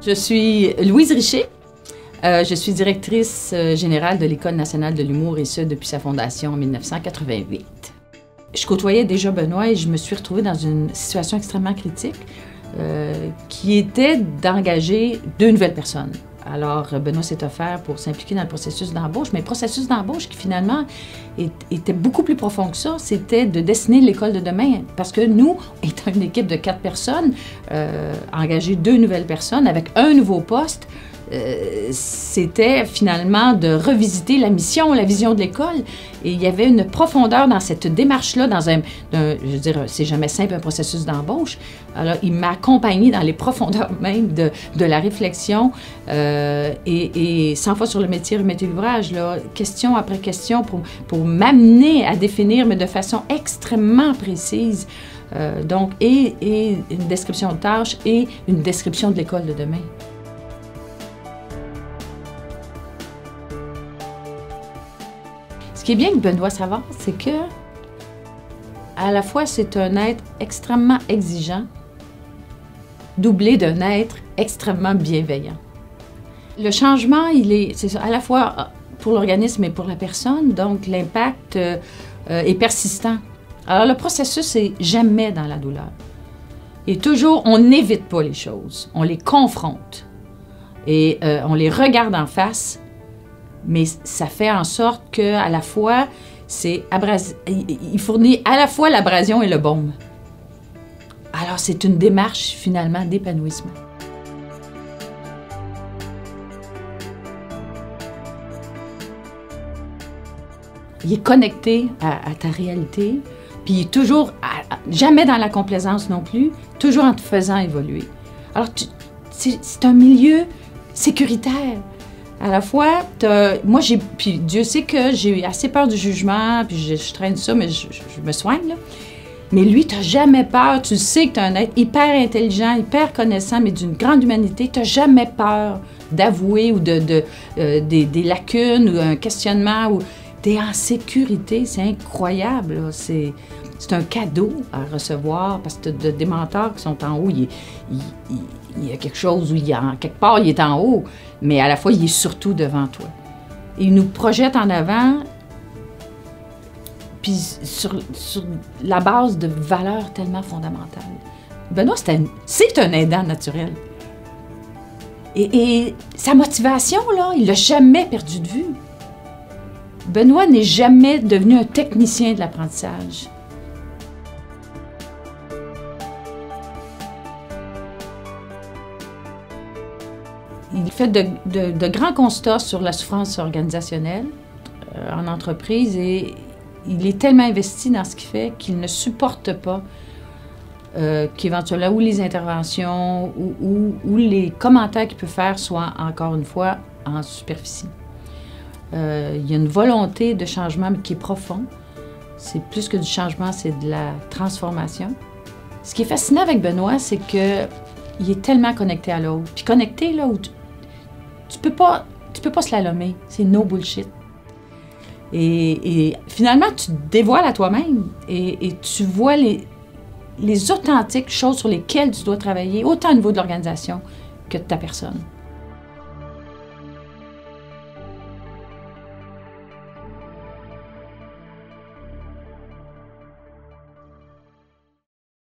Je suis Louise Richer. Je suis directrice générale de l'École nationale de l'humour et ce depuis sa fondation en 1988. Je côtoyais déjà Benoît et je me suis retrouvée dans une situation extrêmement critique qui était d'engager 2 nouvelles personnes. Alors, Benoît s'est offert pour s'impliquer dans le processus d'embauche, mais le processus d'embauche qui, finalement, était beaucoup plus profond que ça, c'était de dessiner l'école de demain. Parce que nous, étant une équipe de 4 personnes, engager 2 nouvelles personnes avec un nouveau poste, c'était finalement de revisiter la mission, la vision de l'école. Et il y avait une profondeur dans cette démarche-là, je veux dire, c'est jamais simple un processus d'embauche. Alors, il m'a accompagnée dans les profondeurs même de la réflexion et 100 fois sur le métier, remettez l'ouvrage, question après question, pour m'amener à définir, mais de façon extrêmement précise, donc, et une description de tâches et une description de l'école de demain. Ce qui est bien avec Benoît Savard, c'est que, à la fois, c'est un être extrêmement exigeant, doublé d'un être extrêmement bienveillant. Le changement, c'est à la fois pour l'organisme et pour la personne, donc l'impact est persistant. Alors, le processus n'est jamais dans la douleur. Et toujours, on n'évite pas les choses, on les confronte et on les regarde en face. Mais ça fait en sorte qu'à la fois, il fournit à la fois l'abrasion et le baume. Alors, c'est une démarche, finalement, d'épanouissement. Il est connecté à ta réalité, puis il est toujours, jamais dans la complaisance non plus, toujours en te faisant évoluer. Alors, c'est un milieu sécuritaire. À la fois, moi, puis Dieu sait que j'ai assez peur du jugement, puis je traîne ça, mais je me soigne, là. Mais lui, t'as jamais peur. Tu sais que t'es un être hyper intelligent, hyper connaissant, mais d'une grande humanité. T'as jamais peur d'avouer ou des lacunes ou un questionnement. T'es en sécurité, c'est incroyable, là. C'est un cadeau à recevoir parce que t'as des mentors qui sont en haut. Il y a quelque chose où quelque part, il est en haut, mais à la fois, il est surtout devant toi. Il nous projette en avant, puis sur la base de valeurs tellement fondamentales. Benoît, c'est un aidant naturel. Et sa motivation, là, il l'a jamais perdu de vue. Benoît n'est jamais devenu un technicien de l'apprentissage. Il fait de grands constats sur la souffrance organisationnelle en entreprise et il est tellement investi dans ce qu'il fait qu'il ne supporte pas qu'éventuellement ou les interventions ou les commentaires qu'il peut faire soient encore une fois en superficie. Il y a une volonté de changement qui est profond. C'est plus que du changement, c'est de la transformation. Ce qui est fascinant avec Benoît, c'est qu'il est tellement connecté à l'autre. Puis connecté, là, où tu peux pas slalomer. C'est no bullshit. Et finalement, tu te dévoiles à toi-même et tu vois les authentiques choses sur lesquelles tu dois travailler, autant au niveau de l'organisation que de ta personne.